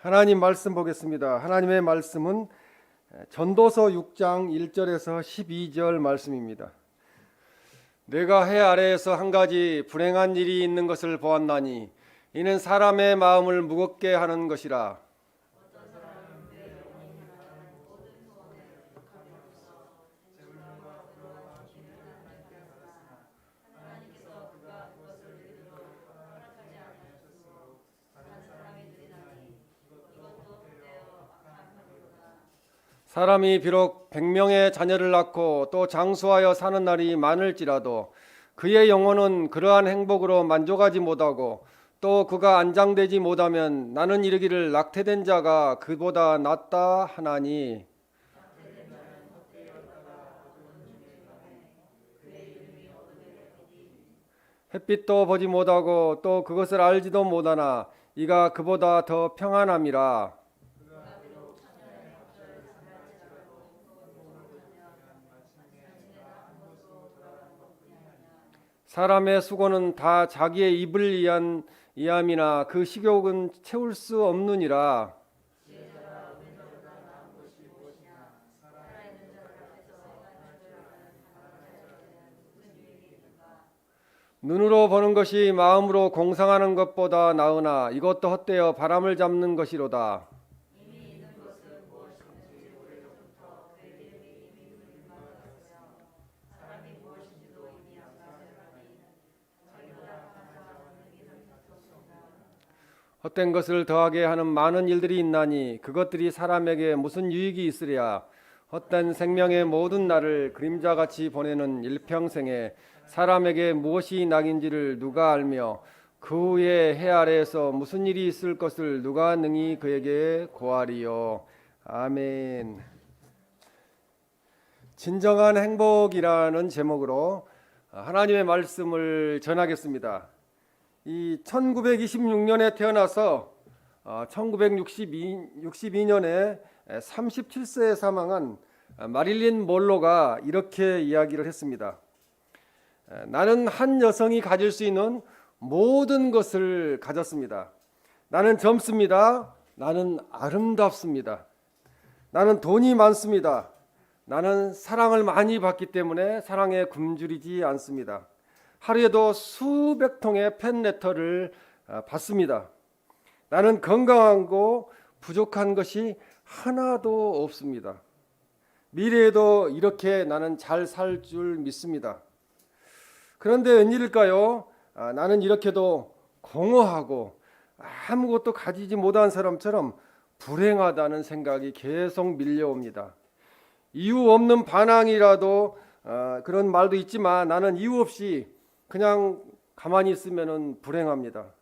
하나님 말씀 보겠습니다. 하나님의 말씀은 전도서 6장 1절에서 12절 말씀입니다. 내가 해 아래에서 한 가지 불행한 일이 있는 것을 보았나니 이는 사람의 마음을 무겁게 하는 것이라. 사람이 비록 100명의 자녀를 낳고 또 장수하여 사는 날이 많을지라도 그의 영혼은 그러한 행복으로 만족하지 못하고 또 그가 안장되지 못하면 나는 이르기를 낙태된 자가 그보다 낫다 하나니. 햇빛도 보지 못하고 또 그것을 알지도 못하나 이가 그보다 더 평안함이라. 사람의 수고는 다 자기의 입을 위한 이함이나 그 식욕은 채울 수 없느니라. 눈으로 보는 것이 마음으로 공상하는 것보다 나으나 이것도 헛되어 바람을 잡는 것이로다. 헛된 것을 더하게 하는 많은 일들이 있나니 그것들이 사람에게 무슨 유익이 있으랴. 헛된 생명의 모든 날을 그림자같이 보내는 일평생에 사람에게 무엇이 낙인지를 누가 알며 그 후에 해 아래에서 무슨 일이 있을 것을 누가 능히 그에게 고하리요. 아멘. 진정한 행복이라는 제목으로 하나님의 말씀을 전하겠습니다. 이 1926년에 태어나서 1962년에 37세에 사망한 마릴린 먼로가 이렇게 이야기를 했습니다. 나는 한 여성이 가질 수 있는 모든 것을 가졌습니다. 나는 젊습니다. 나는 아름답습니다. 나는 돈이 많습니다. 나는 사랑을 많이 받기 때문에 사랑에 굶주리지 않습니다. 하루에도 수백 통의 팬레터를 받습니다. 나는 건강하고 부족한 것이 하나도 없습니다. 미래에도 이렇게 나는 잘 살 줄 믿습니다. 그런데 웬일일까요? 나는 이렇게도 공허하고 아무것도 가지지 못한 사람처럼 불행하다는 생각이 계속 밀려옵니다. 이유 없는 반항이라도 그런 말도 있지만 나는 이유 없이 그냥 가만히 있으면 불행합니다.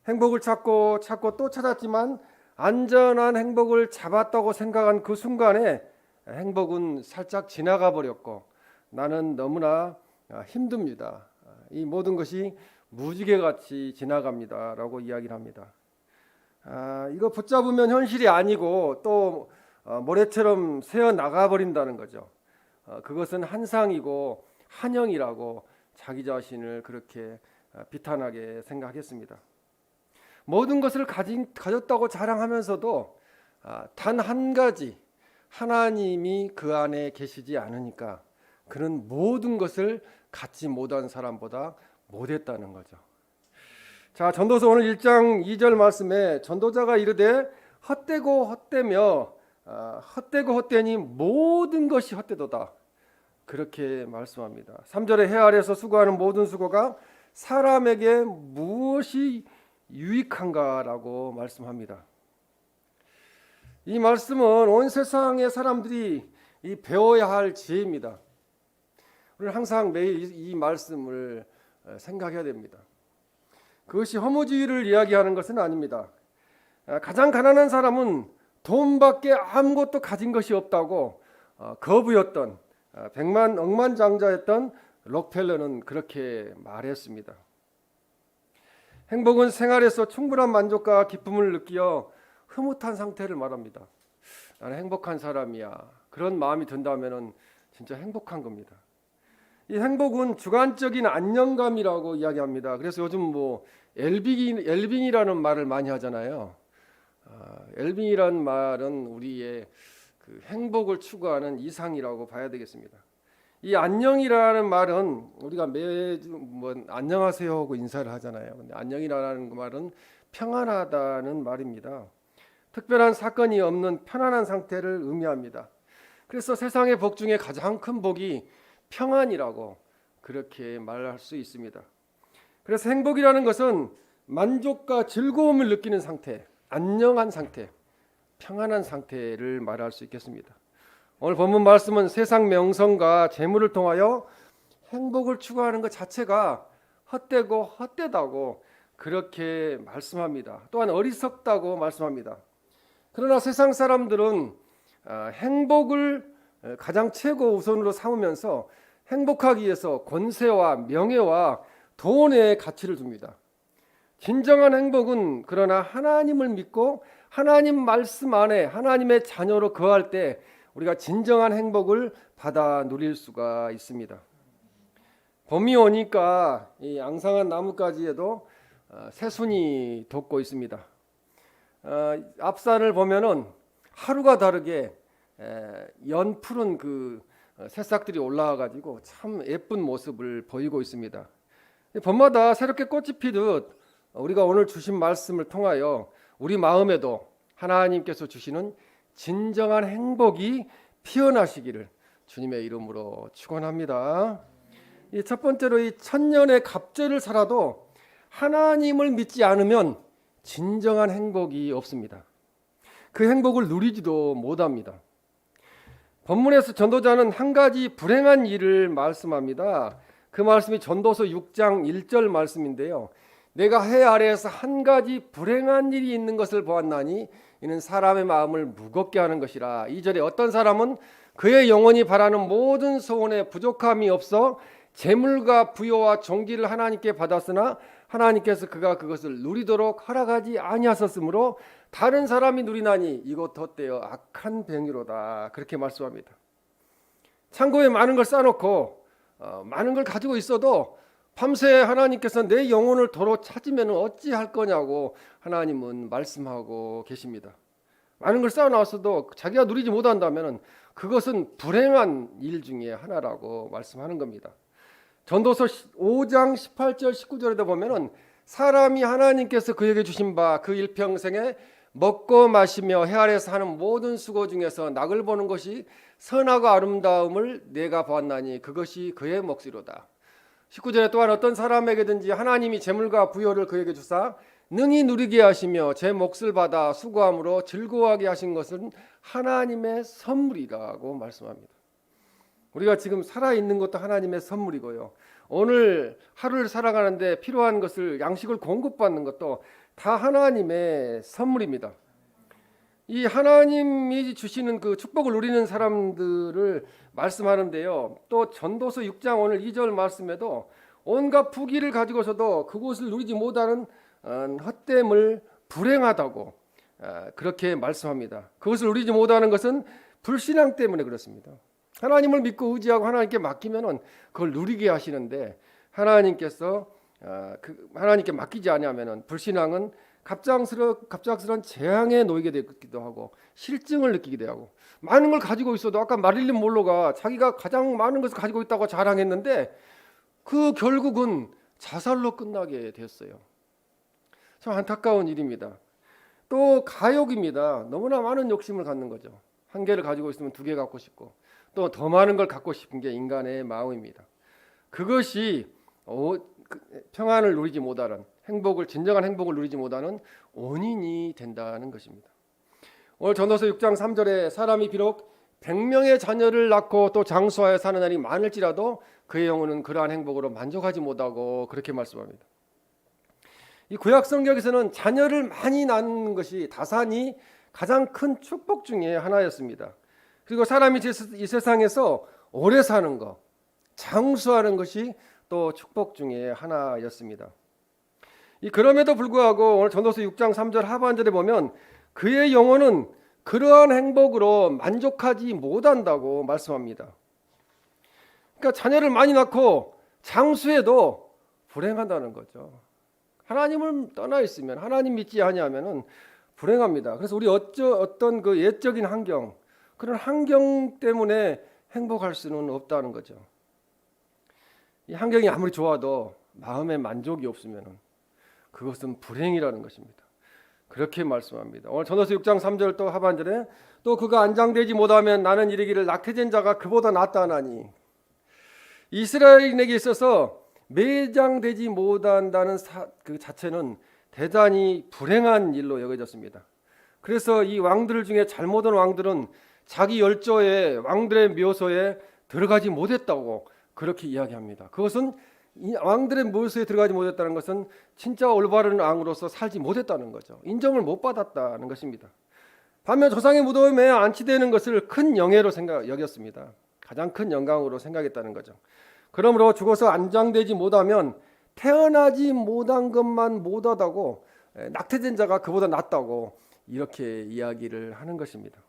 행복을 찾고 또 찾았지만 안전한 행복을 잡았다고 생각한 그 순간에 행복은 살짝 지나가 버렸고 나는 너무나 힘듭니다. 이 모든 것이 무지개같이 지나갑니다 라고 이야기를 합니다. 이거 붙잡으면 현실이 아니고 또 모래처럼 새어나가 버린다는 거죠. 그것은 한상이고 한영이라고 자기 자신을 그렇게 비탄하게 생각했습니다. 모든 것을 가졌다고 자랑하면서도 단 한 가지 하나님이 그 안에 계시지 않으니까 그는 모든 것을 갖지 못한 사람보다 못했다는 거죠. 자, 전도서 오늘 1장 2절 말씀에 전도자가 이르되 헛되고 헛되며 헛되고 헛되니 모든 것이 헛되도다 그렇게 말씀합니다. 3절에 해 아래에서 수고하는 모든 수고가 사람에게 무엇이 유익한가라고 말씀합니다. 이 말씀은 온 세상의 사람들이 배워야 할 지혜입니다. 우리는 항상 매일 이 말씀을 생각해야 됩니다. 그것이 허무주의를 이야기하는 것은 아닙니다. 가장 가난한 사람은 돈밖에 아무것도 가진 것이 없다고 거부였던 백만 억만장자였던 록펠러는 그렇게 말했습니다. 행복은 생활에서 충분한 만족과 기쁨을 느끼어 흐뭇한 상태를 말합니다. 나는 행복한 사람이야. 그런 마음이 든다면 진짜 행복한 겁니다. 이 행복은 주관적인 안정감이라고 이야기합니다. 그래서 요즘 뭐 엘빙이라는 말을 많이 하잖아요. 웰빙이란 말은 우리의 그 행복을 추구하는 이상이라고 봐야 되겠습니다. 이 안녕이라는 말은 우리가 매주 안녕하세요 하고 인사를 하잖아요. 근데 안녕이라는 말은 평안하다는 말입니다. 특별한 사건이 없는 편안한 상태를 의미합니다. 그래서 세상의 복 중에 가장 큰 복이 평안이라고 그렇게 말할 수 있습니다. 그래서 행복이라는 것은 만족과 즐거움을 느끼는 상태, 안녕한 상태, 평안한 상태를 말할 수 있겠습니다. 오늘 본문 말씀은 세상 명성과 재물을 통하여 행복을 추구하는 것 자체가 헛되고 헛되다고 그렇게 말씀합니다. 또한 어리석다고 말씀합니다. 그러나 세상 사람들은 행복을 가장 최고 우선으로 삼으면서 행복하기 위해서 권세와 명예와 돈의 가치를 줍니다. 진정한 행복은 그러나 하나님을 믿고 하나님 말씀 안에 하나님의 자녀로 거할 때 우리가 진정한 행복을 받아 누릴 수가 있습니다. 봄이 오니까 이 앙상한 나뭇가지에도 새순이 돋고 있습니다. 앞산을 보면은 하루가 다르게 연푸른 그 새싹들이 올라와 가지고 참 예쁜 모습을 보이고 있습니다. 봄마다 새롭게 꽃이 피듯 우리가 오늘 주신 말씀을 통하여 우리 마음에도 하나님께서 주시는 진정한 행복이 피어나시기를 주님의 이름으로 축원합니다. 이 첫 번째로 이 천년의 갑절을 살아도 하나님을 믿지 않으면 진정한 행복이 없습니다. 그 행복을 누리지도 못합니다. 본문에서 전도자는 한 가지 불행한 일을 말씀합니다. 그 말씀이 전도서 6장 1절 말씀인데요. 내가 해 아래에서 한 가지 불행한 일이 있는 것을 보았나니 이는 사람의 마음을 무겁게 하는 것이라. 2절에 어떤 사람은 그의 영혼이 바라는 모든 소원에 부족함이 없어 재물과 부여와 존귀를 하나님께 받았으나 하나님께서 그가 그것을 누리도록 허락하지 아니하셨으므로 다른 사람이 누리나니 이것 덧대어 악한 병이로다. 그렇게 말씀합니다. 창고에 많은 걸 쌓아놓고 많은 걸 가지고 있어도 밤새 하나님께서 내 영혼을 도로 찾으면 어찌할 거냐고 하나님은 말씀하고 계십니다. 많은 걸 쌓아놨어도 자기가 누리지 못한다면 그것은 불행한 일 중에 하나라고 말씀하는 겁니다. 전도서 5장 18절 19절에도 보면은 사람이 하나님께서 그에게 주신 바 그 일평생에 먹고 마시며 해 아래에서 하는 모든 수고 중에서 낙을 보는 것이 선하고 아름다움을 내가 보았나니 그것이 그의 몫이로다. 19절에 또한 어떤 사람에게든지 하나님이 재물과 부여를 그에게 주사 능히 누리게 하시며 제 몫을 받아 수고함으로 즐거워하게 하신 것은 하나님의 선물이라고 말씀합니다. 우리가 지금 살아있는 것도 하나님의 선물이고요. 오늘 하루를 살아가는데 필요한 것을 양식을 공급받는 것도 다 하나님의 선물입니다. 이 하나님이 주시는 그 축복을 누리는 사람들을 말씀하는데요. 또 전도서 6장 오늘 2절 말씀에도 온갖 부귀를 가지고서도 그곳을 누리지 못하는 헛됨을 불행하다고 그렇게 말씀합니다. 그것을 누리지 못하는 것은 불신앙 때문에 그렇습니다. 하나님을 믿고 의지하고 하나님께 맡기면은 그걸 누리게 하시는데 하나님께서 하나님께 맡기지 않으면은 불신앙은 갑작스런 재앙에 놓이게 되기도 하고 실증을 느끼기도 하고 많은 걸 가지고 있어도 아까 마릴린 몰로가 자기가 가장 많은 것을 가지고 있다고 자랑했는데 그 결국은 자살로 끝나게 됐어요. 참 안타까운 일입니다. 또 가욕입니다. 너무나 많은 욕심을 갖는 거죠. 한 개를 가지고 있으면 두 개 갖고 싶고 또 더 많은 걸 갖고 싶은 게 인간의 마음입니다. 그것이 평안을 누리지 못하는 진정한 행복을 누리지 못하는 원인이 된다는 것입니다. 오늘 전도서 6장 3절에 사람이 비록 100명의 자녀를 낳고 또 장수하여 사는 날이 많을지라도 그의 영혼은 그러한 행복으로 만족하지 못하고 그렇게 말씀합니다. 이 구약 성경에서는 자녀를 많이 낳는 것이 다산이 가장 큰 축복 중에 하나였습니다. 그리고 사람이 이 세상에서 오래 사는 것, 장수하는 것이 또 축복 중에 하나였습니다. 그럼에도 불구하고 오늘 전도서 6장 3절 하반절에 보면 그의 영혼은 그러한 행복으로 만족하지 못한다고 말씀합니다. 그러니까 자녀를 많이 낳고 장수해도 불행하다는 거죠. 하나님을 떠나 있으면 하나님 믿지 아니하면은 불행합니다. 그래서 우리 어떤 그 예적인 환경, 그런 환경 때문에 행복할 수는 없다는 거죠. 이 환경이 아무리 좋아도 마음의 만족이 없으면 그것은 불행이라는 것입니다. 그렇게 말씀합니다. 오늘 전도서 6장 3절 또 하반절에 또 그가 안장되지 못하면 나는 이르기를 낙태된 자가 그보다 낫다 하나니, 이스라엘인에게 있어서 매장되지 못한다는 그 자체는 대단히 불행한 일로 여겨졌습니다. 그래서 이 왕들 중에 잘못한 왕들은 자기 열조에 왕들의 묘소에 들어가지 못했다고 그렇게 이야기합니다. 그것은 이 왕들의 묘소에 들어가지 못했다는 것은 진짜 올바른 왕으로서 살지 못했다는 거죠. 인정을 못 받았다는 것입니다. 반면 조상의 무덤에 안치되는 것을 큰 영예로 여겼습니다. 가장 큰 영광으로 생각했다는 거죠. 그러므로 죽어서 안장되지 못하면 태어나지 못한 것만 못하다고, 낙태된 자가 그보다 낫다고 이렇게 이야기를 하는 것입니다.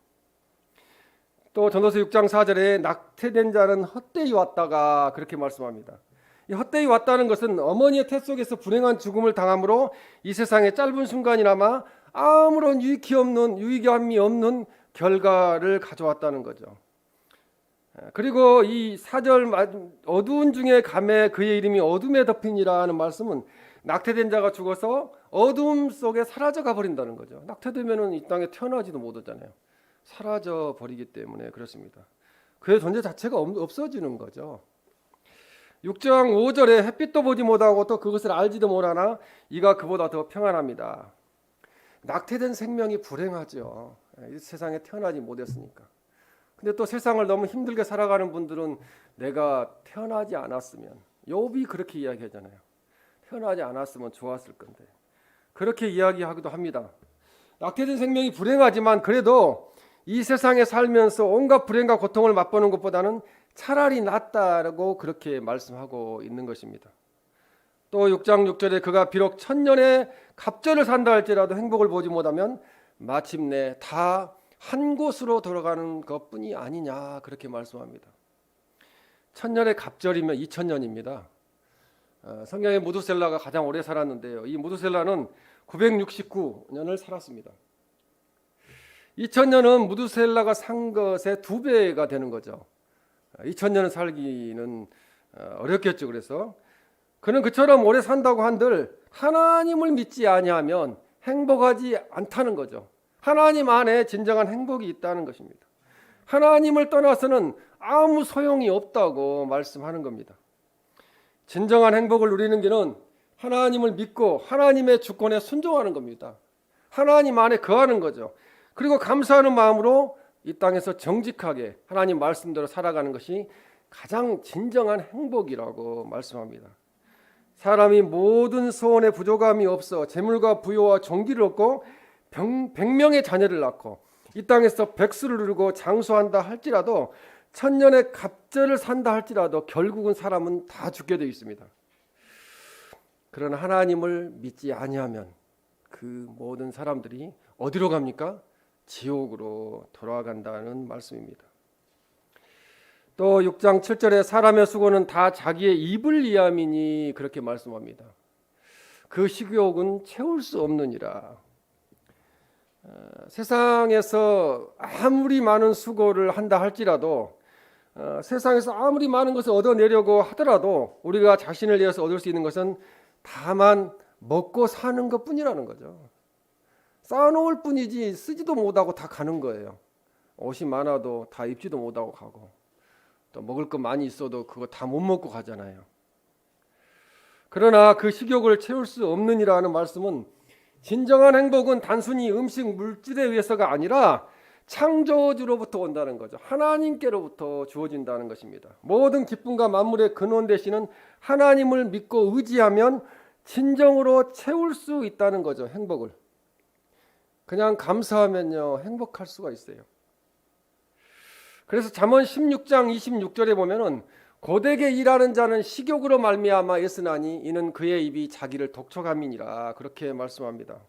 또 전도서 6장 4절에 낙태된 자는 헛되이 왔다가 그렇게 말씀합니다. 이 헛되이 왔다는 것은 어머니의 태 속에서 불행한 죽음을 당함으로 이 세상의 짧은 순간이나마 아무런 유익함이 없는 결과를 가져왔다는 거죠. 그리고 이 4절 어두운 중에 감에 그의 이름이 어둠에 덮이니라 하는 말씀은 낙태된 자가 죽어서 어둠 속에 사라져가 버린다는 거죠. 낙태되면은 이 땅에 태어나지도 못하잖아요. 사라져 버리기 때문에 그렇습니다. 그의 존재 자체가 없어지는 거죠. 6장 5절에 햇빛도 보지 못하고 또 그것을 알지도 못하나 이가 그보다 더 평안합니다. 낙태된 생명이 불행하죠. 이 세상에 태어나지 못했으니까. 근데 또 세상을 너무 힘들게 살아가는 분들은 내가 태어나지 않았으면, 욥이 그렇게 이야기하잖아요. 태어나지 않았으면 좋았을 건데. 그렇게 이야기하기도 합니다. 낙태된 생명이 불행하지만 그래도 이 세상에 살면서 온갖 불행과 고통을 맛보는 것보다는 차라리 낫다라고 그렇게 말씀하고 있는 것입니다. 또 6장 6절에 그가 비록 1000년의 갑절을 산다 할지라도 행복을 보지 못하면 마침내 다 한 곳으로 돌아가는 것뿐이 아니냐 그렇게 말씀합니다. 1000년의 갑절이면 2000년입니다. 성경의 무두셀라가 가장 오래 살았는데요. 이 무두셀라는 969년을 살았습니다. 2000년은 무두셀라가 산 것의 2배가 되는 거죠. 2000년을 살기는 어렵겠죠. 그래서 그는 그처럼 오래 산다고 한들 하나님을 믿지 아니하면 행복하지 않다는 거죠. 하나님 안에 진정한 행복이 있다는 것입니다. 하나님을 떠나서는 아무 소용이 없다고 말씀하는 겁니다. 진정한 행복을 누리는 길은 하나님을 믿고 하나님의 주권에 순종하는 겁니다. 하나님 안에 거하는 거죠. 그리고 감사하는 마음으로 이 땅에서 정직하게 하나님 말씀대로 살아가는 것이 가장 진정한 행복이라고 말씀합니다. 사람이 모든 소원에 부족함이 없어 재물과 부요와 존귀를 얻고 100명의 자녀를 낳고 이 땅에서 백수를 누리고 장수한다 할지라도 1000년의 갑절을 산다 할지라도 결국은 사람은 다 죽게 되어 있습니다. 그러나 하나님을 믿지 아니하면 그 모든 사람들이 어디로 갑니까? 지옥으로 돌아간다는 말씀입니다. 또 6장 7절에 사람의 수고는 다 자기의 입을 위함이니 그렇게 말씀합니다. 그 식욕은 채울 수 없느니라. 세상에서 아무리 많은 수고를 한다 할지라도 세상에서 아무리 많은 것을 얻어내려고 하더라도 우리가 자신을 위해서 얻을 수 있는 것은 다만 먹고 사는 것뿐이라는 거죠. 쌓아놓을 뿐이지 쓰지도 못하고 다 가는 거예요. 옷이 많아도 다 입지도 못하고 가고 또 먹을 것 많이 있어도 그거 다 못 먹고 가잖아요. 그러나 그 식욕을 채울 수 없느니라는 말씀은 진정한 행복은 단순히 음식 물질에 의해서가 아니라 창조주로부터 온다는 거죠. 하나님께로부터 주어진다는 것입니다. 모든 기쁨과 만물의 근원 되시는 하나님을 믿고 의지하면 진정으로 채울 수 있다는 거죠. 행복을. 그냥 감사하면요 행복할 수가 있어요. 그래서 잠언 16장 26절에 보면은 고되게 일하는 자는 식욕으로 말미암아 애쓰나니 이는 그의 입이 자기를 독촉함이니라 그렇게 말씀합니다.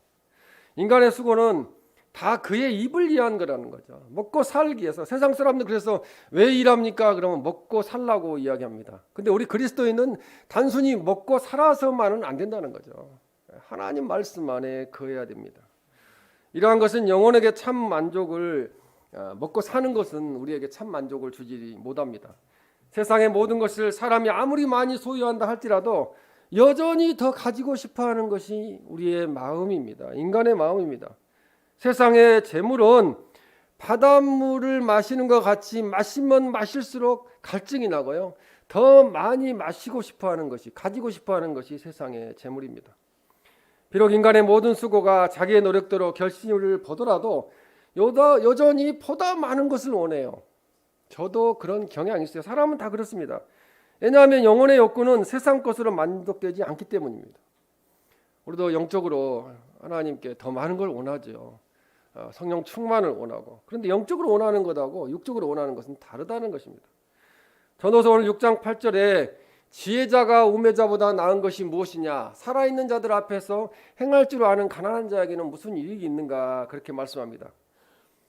인간의 수고는 다 그의 입을 위한 거라는 거죠. 먹고 살기 위해서. 세상 사람들 그래서 왜 일합니까? 그러면 먹고 살라고 이야기합니다. 근데 우리 그리스도인은 단순히 먹고 살아서만은 안 된다는 거죠. 하나님 말씀 안에 거해야 됩니다. 이러한 것은 영혼에게 참 만족을 먹고 사는 것은 우리에게 참 만족을 주지 못합니다. 세상의 모든 것을 사람이 아무리 많이 소유한다 할지라도 여전히 더 가지고 싶어하는 것이 우리의 마음입니다. 인간의 마음입니다. 세상의 재물은 바닷물을 마시는 것 같이 마시면 마실수록 갈증이 나고요. 더 많이 마시고 싶어하는 것이, 가지고 싶어하는 것이 세상의 재물입니다. 비록 인간의 모든 수고가 자기의 노력대로 결실을 보더라도 여전히 보다 많은 것을 원해요. 저도 그런 경향이 있어요. 사람은 다 그렇습니다. 왜냐하면 영혼의 욕구는 세상 것으로 만족되지 않기 때문입니다. 우리도 영적으로 하나님께 더 많은 걸 원하죠. 성령 충만을 원하고. 그런데 영적으로 원하는 것하고 육적으로 원하는 것은 다르다는 것입니다. 전도서 오늘 6장 8절에 지혜자가 우매자보다 나은 것이 무엇이냐? 살아있는 자들 앞에서 행할 줄 아는 가난한 자에게는 무슨 이익이 있는가? 그렇게 말씀합니다.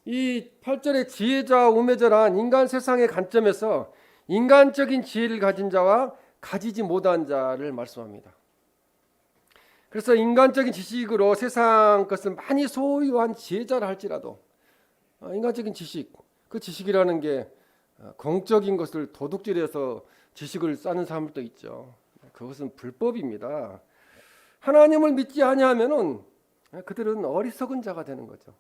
이 8절의 지혜자 우매자란 인간 세상의 관점에서 인간적인 지혜를 가진 자와 가지지 못한 자를 말씀합니다. 그래서 인간적인 지식으로 세상 것을 많이 소유한 지혜자라 할지라도 인간적인 지식, 그 지식이라는 게 공적인 것을 도둑질해서 지식을 쌓는 사람들도 있죠. 그것은 불법입니다. 하나님을 믿지 아니하면은 그들은 어리석은 자가 되는 거죠.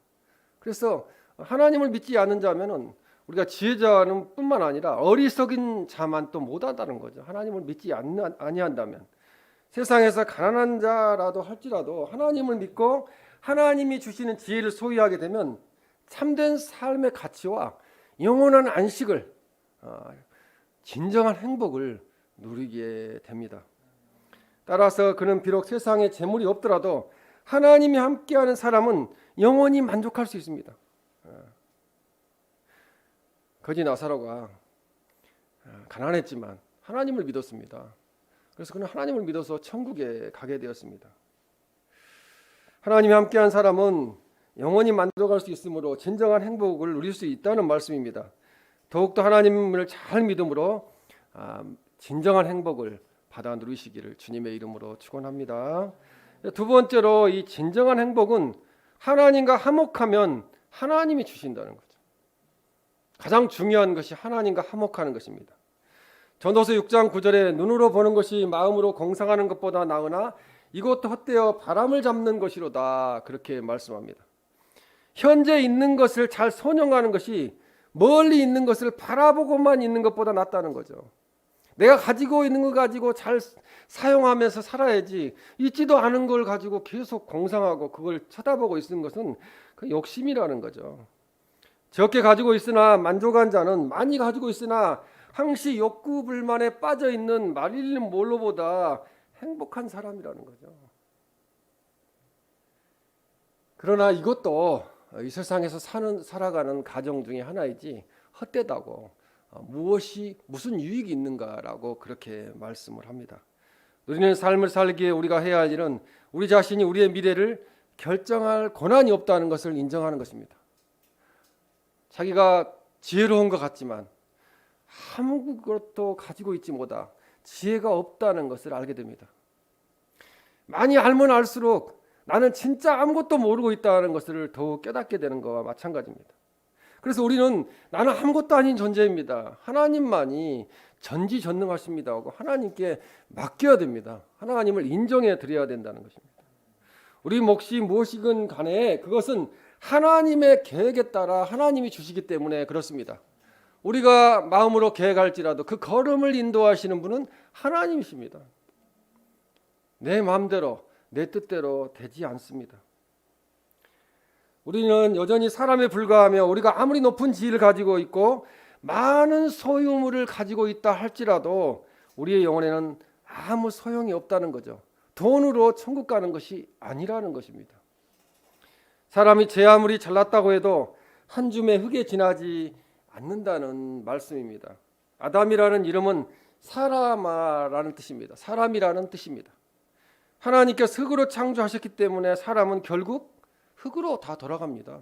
그래서 하나님을 믿지 않는 자면은 우리가 지혜자는 뿐만 아니라 어리석은 자만 또 못한다는 거죠. 하나님을 믿지 아니한다면 세상에서 가난한 자라도 할지라도 하나님을 믿고 하나님이 주시는 지혜를 소유하게 되면 참된 삶의 가치와 영원한 안식을 진정한 행복을 누리게 됩니다. 따라서 그는 비록 세상에 재물이 없더라도 하나님이 함께하는 사람은 영원히 만족할 수 있습니다. 거지 나사로가 가난했지만 하나님을 믿었습니다. 그래서 그는 하나님을 믿어서 천국에 가게 되었습니다. 하나님이 함께한 사람은 영원히 만족할 수 있으므로 진정한 행복을 누릴 수 있다는 말씀입니다. 더욱더 하나님을 잘 믿음으로 진정한 행복을 받아 누리시기를 주님의 이름으로 축원합니다. 두 번째로 이 진정한 행복은 하나님과 화목하면 하나님이 주신다는 거죠. 가장 중요한 것이 하나님과 화목하는 것입니다. 전도서 6장 9절에 눈으로 보는 것이 마음으로 공상하는 것보다 나으나 이것도 헛되어 바람을 잡는 것이로다 그렇게 말씀합니다. 현재 있는 것을 잘 선용하는 것이 멀리 있는 것을 바라보고만 있는 것보다 낫다는 거죠. 내가 가지고 있는 거 가지고 잘 사용하면서 살아야지 있지도 않은 걸 가지고 계속 공상하고 그걸 쳐다보고 있는 것은 그 욕심이라는 거죠. 적게 가지고 있으나 만족한 자는 많이 가지고 있으나 항시 욕구 불만에 빠져 있는 마릴린 몰로보다 행복한 사람이라는 거죠. 그러나 이것도 이 세상에서 살아가는 가정 중에 하나이지 헛되다고 무슨 유익이 있는가라고 그렇게 말씀을 합니다. 누리는 삶을 살기에 우리가 해야 할 일은 우리 자신이 우리의 미래를 결정할 권한이 없다는 것을 인정하는 것입니다. 자기가 지혜로운 것 같지만 아무것도 가지고 있지 못하 지혜가 없다는 것을 알게 됩니다. 많이 알면 알수록 나는 진짜 아무것도 모르고 있다는 것을 더욱 깨닫게 되는 것과 마찬가지입니다. 그래서 우리는 나는 아무것도 아닌 존재입니다. 하나님만이 전지전능하십니다 하고 하나님께 맡겨야 됩니다. 하나님을 인정해 드려야 된다는 것입니다. 우리 몫이 무엇이건 간에 그것은 하나님의 계획에 따라 하나님이 주시기 때문에 그렇습니다. 우리가 마음으로 계획할지라도 그 걸음을 인도하시는 분은 하나님이십니다. 내 마음대로 내 뜻대로 되지 않습니다. 우리는 여전히 사람에 불과하며 우리가 아무리 높은 지위를 가지고 있고 많은 소유물을 가지고 있다 할지라도 우리의 영혼에는 아무 소용이 없다는 거죠. 돈으로 천국 가는 것이 아니라는 것입니다. 사람이 제 아무리 잘났다고 해도 한 줌의 흙에 지나지 않는다는 말씀입니다. 아담이라는 이름은 사람아라는 뜻입니다. 사람이라는 뜻입니다. 하나님께서 흙으로 창조하셨기 때문에 사람은 결국 흙으로 다 돌아갑니다.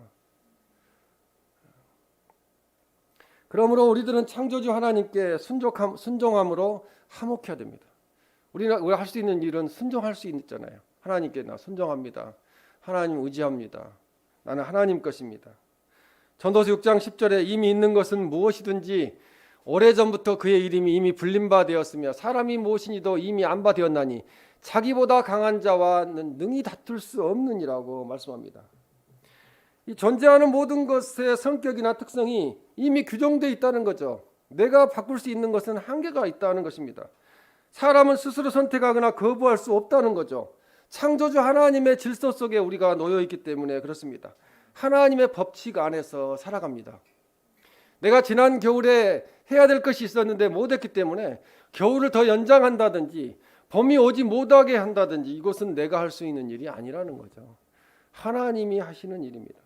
그러므로 우리들은 창조주 하나님께 순종함으로 화목해야 됩니다. 우리가 할 수 있는 일은 순종할 수 있잖아요. 하나님께 나 순종합니다. 하나님 의지합니다. 나는 하나님 것입니다. 전도서 6장 10절에 이미 있는 것은 무엇이든지 오래전부터 그의 이름이 이미 불린 바 되었으며 사람이 무엇이니도 이미 안 바 되었나니 자기보다 강한 자와는 능히 다툴 수 없느니라고 말씀합니다. 이 존재하는 모든 것의 성격이나 특성이 이미 규정되어 있다는 거죠. 내가 바꿀 수 있는 것은 한계가 있다는 것입니다. 사람은 스스로 선택하거나 거부할 수 없다는 거죠. 창조주 하나님의 질서 속에 우리가 놓여 있기 때문에 그렇습니다. 하나님의 법칙 안에서 살아갑니다. 내가 지난 겨울에 해야 될 것이 있었는데 못했기 때문에 겨울을 더 연장한다든지 봄이 오지 못하게 한다든지 이것은 내가 할 수 있는 일이 아니라는 거죠. 하나님이 하시는 일입니다.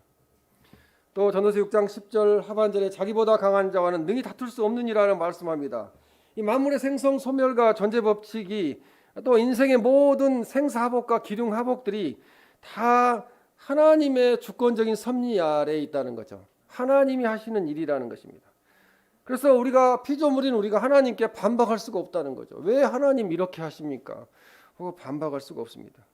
또 전도서 6장 10절 하반절에 자기보다 강한 자와는 능히 다툴 수 없느니라는 말씀합니다. 이 만물의 생성 소멸과 존재 법칙이 또 인생의 모든 생사화복과 기륭화복들이 다 하나님의 주권적인 섭리 아래에 있다는 거죠. 하나님이 하시는 일이라는 것입니다. 그래서 우리가 피조물인 우리가 하나님께 반박할 수가 없다는 거죠. 왜 하나님 이렇게 하십니까? 하고 반박할 수가 없습니다.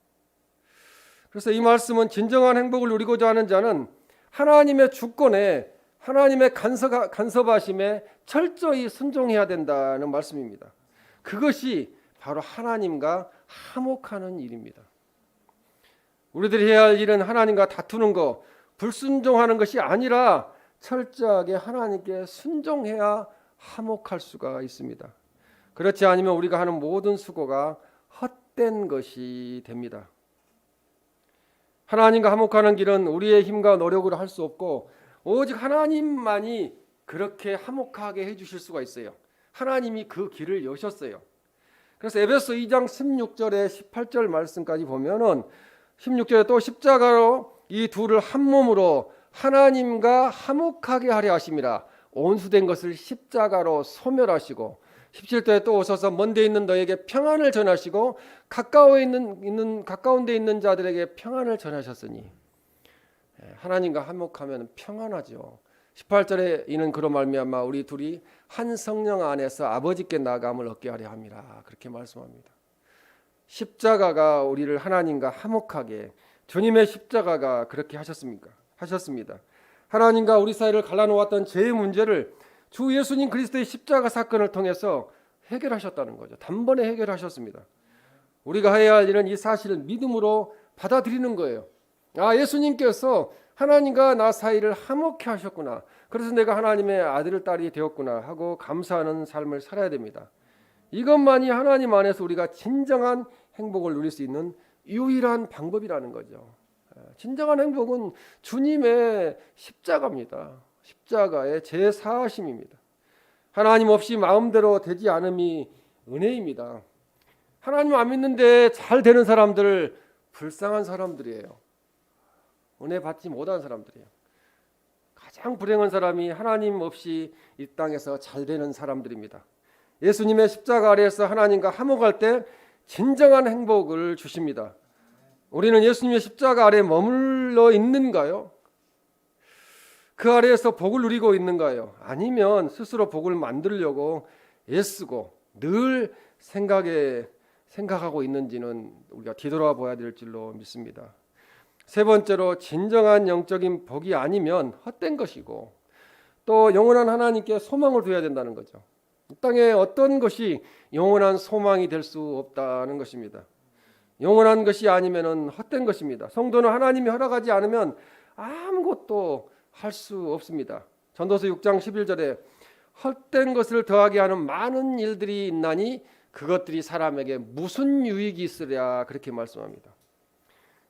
그래서 이 말씀은 진정한 행복을 누리고자 하는 자는 하나님의 주권에 하나님의 간섭하심에 철저히 순종해야 된다는 말씀입니다. 그것이 바로 하나님과 화목하는 일입니다. 우리들이 해야 할 일은 하나님과 다투는 것, 불순종하는 것이 아니라 철저하게 하나님께 순종해야 화목할 수가 있습니다. 그렇지 않으면 우리가 하는 모든 수고가 헛된 것이 됩니다. 하나님과 화목하는 길은 우리의 힘과 노력으로 할 수 없고 오직 하나님만이 그렇게 화목하게 해주실 수가 있어요. 하나님이 그 길을 여셨어요. 그래서 에베소 2장 16절에 18절 말씀까지 보면은 16절에 또 십자가로 이 둘을 한 몸으로 하나님과 화목하게 하려 하심이라 온수된 것을 십자가로 소멸하시고 17절에 또 오셔서 먼데 있는 너에게 평안을 전하시고 가까운 데 있는 자들에게 평안을 전하셨으니 하나님과 화목하면 평안하죠. 18절에 이는 그로 말미암아 우리 둘이 한 성령 안에서 아버지께 나감을 얻게 하려 함이라 그렇게 말씀합니다. 십자가가 우리를 하나님과 화목하게 주님의 십자가가 그렇게 하셨습니다. 하나님과 우리 사이를 갈라놓았던 죄의 문제를 주 예수님 그리스도의 십자가 사건을 통해서 해결하셨다는 거죠. 단번에 해결하셨습니다. 우리가 해야 할 일은 이 사실을 믿음으로 받아들이는 거예요. 아, 예수님께서 하나님과 나 사이를 화목케 하셨구나. 그래서 내가 하나님의 아들 딸이 되었구나 하고 감사하는 삶을 살아야 됩니다. 이것만이 하나님 안에서 우리가 진정한 행복을 누릴 수 있는 유일한 방법이라는 거죠. 진정한 행복은 주님의 십자가입니다. 십자가의 제사하심입니다. 하나님 없이 마음대로 되지 않음이 은혜입니다. 하나님 안 믿는데 잘 되는 사람들 불쌍한 사람들이에요. 은혜 받지 못한 사람들이에요. 가장 불행한 사람이 하나님 없이 이 땅에서 잘 되는 사람들입니다. 예수님의 십자가 아래에서 하나님과 화목할 때 진정한 행복을 주십니다. 우리는 예수님의 십자가 아래에 머물러 있는가요? 그 아래에서 복을 누리고 있는가요? 아니면 스스로 복을 만들려고 애쓰고 늘 생각하고 있는지는 우리가 뒤돌아봐야 될 줄로 믿습니다. 세 번째로 진정한 영적인 복이 아니면 헛된 것이고 또 영원한 하나님께 소망을 둬야 된다는 거죠. 이 땅에 어떤 것이 영원한 소망이 될 수 없다는 것입니다. 영원한 것이 아니면 헛된 것입니다. 성도는 하나님이 허락하지 않으면 아무것도 할 수 없습니다. 전도서 6장 11절에 헛된 것을 더하게 하는 많은 일들이 있나니 그것들이 사람에게 무슨 유익이 있으랴 그렇게 말씀합니다.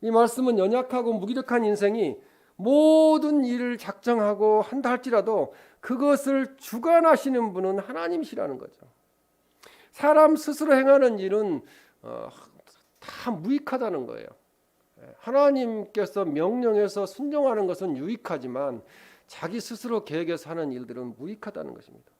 이 말씀은 연약하고 무기력한 인생이 모든 일을 작정하고 한다 할지라도 그것을 주관하시는 분은 하나님이시라는 거죠. 사람 스스로 행하는 일은 다 무익하다는 거예요. 하나님께서 명령해서 순종하는 것은 유익하지만 자기 스스로 계획해서 하는 일들은 무익하다는 것입니다.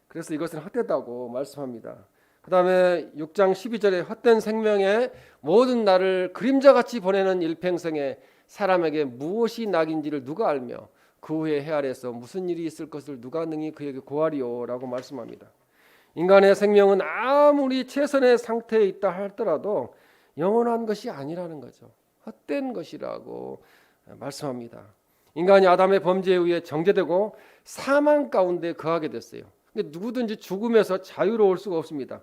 그래서 이것은 헛되다고 말씀합니다. 그 다음에 6장 12절에 헛된 생명의 모든 날을 그림자같이 보내는 일평생에 사람에게 무엇이 낙인지를 누가 알며 그 후에 해 아래에서 무슨 일이 있을 것을 누가 능히 그에게 고하리요 라고 말씀합니다. 인간의 생명은 아무리 최선의 상태에 있다 할더라도 영원한 것이 아니라는 거죠. 헛된 것이라고 말씀합니다. 인간이 아담의 범죄에 의해 정죄되고 사망 가운데 거하게 됐어요. 누구든지 죽음에서 자유로울 수가 없습니다.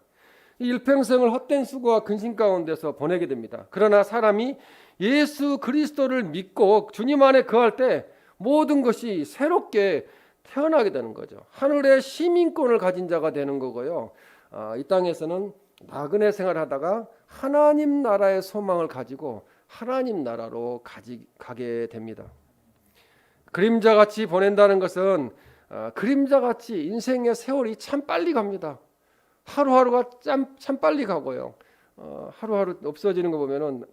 일평생을 헛된 수고와 근심 가운데서 보내게 됩니다. 그러나 사람이 예수 그리스도를 믿고 주님 안에 거할 때 모든 것이 새롭게 태어나게 되는 거죠. 하늘의 시민권을 가진 자가 되는 거고요. 이 땅에서는 나그네 생활하다가 하나님 나라의 소망을 가지고 하나님 나라로 가게 됩니다. 그림자같이 보낸다는 것은 그림자같이 인생의 세월이 참 빨리 갑니다. 하루하루가 참 빨리 가고요. 하루하루 없어지는 거 보면은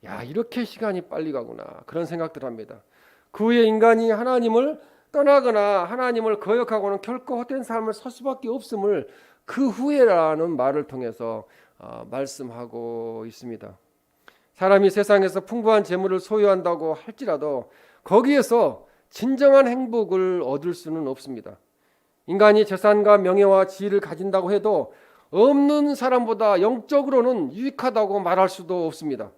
야, 이렇게 시간이 빨리 가구나, 그런 생각들 합니다. 그 후에 인간이 하나님을 떠나거나 하나님을 거역하고는 결코 헛된 삶을 살 수밖에 없음을 그 후에라는 말을 통해서 말씀하고 있습니다. 사람이 세상에서 풍부한 재물을 소유한다고 할지라도 거기에서 진정한 행복을 얻을 수는 없습니다. 인간이 재산과 명예와 지위를 가진다고 해도 없는 사람보다 영적으로는 유익하다고 말할 수도 없습니다.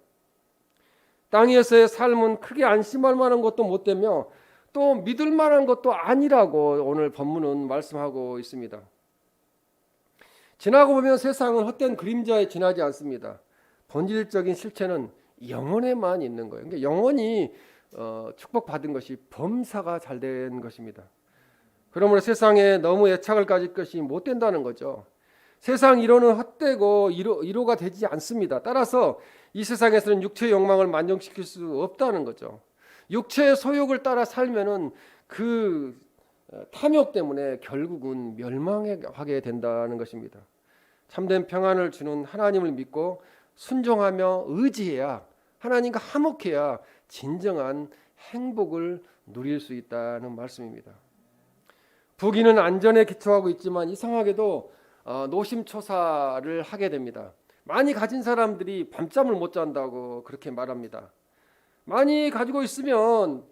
땅에서의 삶은 크게 안심할 만한 것도 못 되며 또 믿을 만한 것도 아니라고 오늘 본문은 말씀하고 있습니다. 지나고 보면 세상은 헛된 그림자에 지나지 않습니다. 본질적인 실체는 영혼에만 있는 거예요. 그러니까 영혼이 축복받은 것이 범사가 잘 된 것입니다. 그러므로 세상에 너무 애착을 가질 것이 못 된다는 거죠. 세상 이론은 헛되고 이로가 되지 않습니다. 따라서 이 세상에서는 육체의 욕망을 만족시킬 수 없다는 거죠. 육체의 소욕을 따라 살면은 그 탐욕 때문에 결국은 멸망하게 된다는 것입니다. 참된 평안을 주는 하나님을 믿고 순종하며 의지해야, 하나님과 화목해야 진정한 행복을 누릴 수 있다는 말씀입니다. 부귀는 안전에 기초하고 있지만 이상하게도 노심초사를 하게 됩니다. 많이 가진 사람들이 밤잠을 못 잔다고 그렇게 말합니다. 많이 가지고 있으면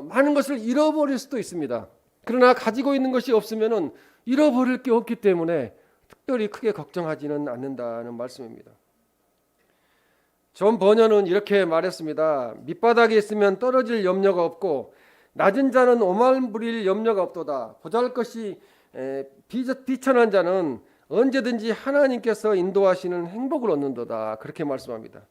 많은 것을 잃어버릴 수도 있습니다. 그러나 가지고 있는 것이 없으면 잃어버릴 게 없기 때문에 특별히 크게 걱정하지는 않는다는 말씀입니다. 존 버녀는 이렇게 말했습니다. 밑바닥에 있으면 떨어질 염려가 없고 낮은 자는 오만 부릴 염려가 없도다. 보잘것이 비천한 자는 언제든지 하나님께서 인도하시는 행복을 얻는도다. 그렇게 말씀합니다.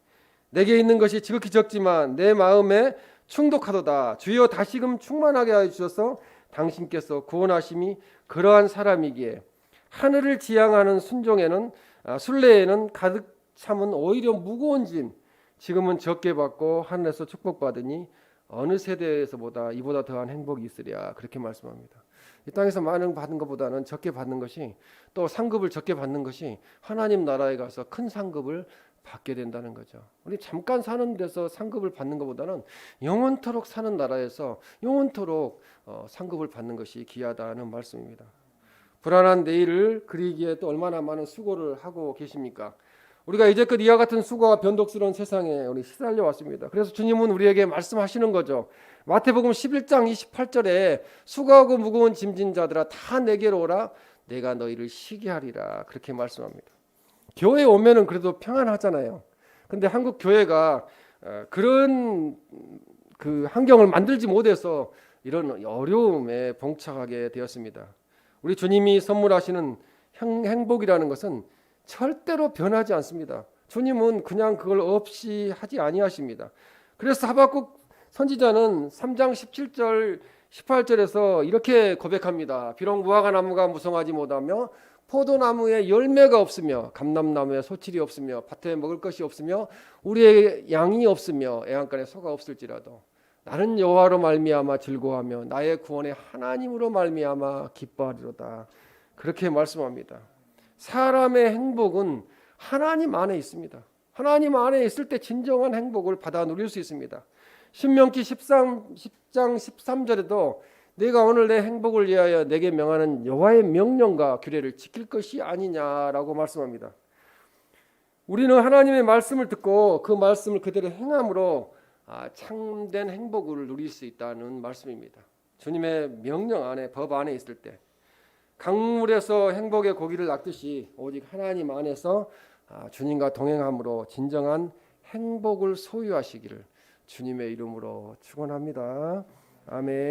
내게 있는 것이 지극히 적지만 내 마음에 충독하도다. 주여 다시금 충만하게 하여 주셔서 당신께서 구원하심이 그러한 사람이기에 하늘을 지향하는 순례에는 가득 참은 오히려 무거운 짐, 지금은 적게 받고 하늘에서 축복받으니 어느 세대에서보다 이보다 더한 행복이 있으랴. 그렇게 말씀합니다. 이 땅에서 많은 받은 것보다는 적게 받는 것이, 또 상급을 적게 받는 것이 하나님 나라에 가서 큰 상급을 받게 된다는 거죠. 우리 잠깐 사는 데서 상급을 받는 것보다는 영원토록 사는 나라에서 영원토록 상급을 받는 것이 귀하다는 말씀입니다. 불안한 내일을 그리기에 또 얼마나 많은 수고를 하고 계십니까? 우리가 이제껏 이와 같은 수고와 변덕스러운 세상에 우리 시달려 왔습니다. 그래서 주님은 우리에게 말씀하시는 거죠. 마태복음 11장 28절에 수고하고 무거운 짐진 자들아 다 내게로 오라, 내가 너희를 쉬게 하리라. 그렇게 말씀합니다. 교회 오면은 그래도 평안하잖아요. 근데 한국 교회가 그런 그 환경을 만들지 못해서 이런 어려움에 봉착하게 되었습니다. 우리 주님이 선물하시는 행복이라는 것은 절대로 변하지 않습니다. 주님은 그냥 그걸 없이 하지 아니하십니다. 그래서 하박국 선지자는 3장 17절 18절에서 이렇게 고백합니다. 비록 무화과 나무가 무성하지 못하며 포도나무에 열매가 없으며 감람나무에 소칠이 없으며 밭에 먹을 것이 없으며 우리의 양이 없으며 애완간에 소가 없을지라도 나는 여호와로 말미암아 즐거워하며 나의 구원의 하나님으로 말미암아 기뻐하리로다. 그렇게 말씀합니다. 사람의 행복은 하나님 안에 있습니다. 하나님 안에 있을 때 진정한 행복을 받아 누릴 수 있습니다. 신명기 10장 13절에도 내가 오늘 내 행복을 위하여 내게 명하는 여호와의 명령과 규례를 지킬 것이 아니냐라고 말씀합니다. 우리는 하나님의 말씀을 듣고 그 말씀을 그대로 행함으로 참된 행복을 누릴 수 있다는 말씀입니다. 주님의 명령 안에, 법 안에 있을 때 강물에서 행복의 고기를 낚듯이 오직 하나님 안에서 주님과 동행함으로 진정한 행복을 소유하시기를 주님의 이름으로 축원합니다. 아멘.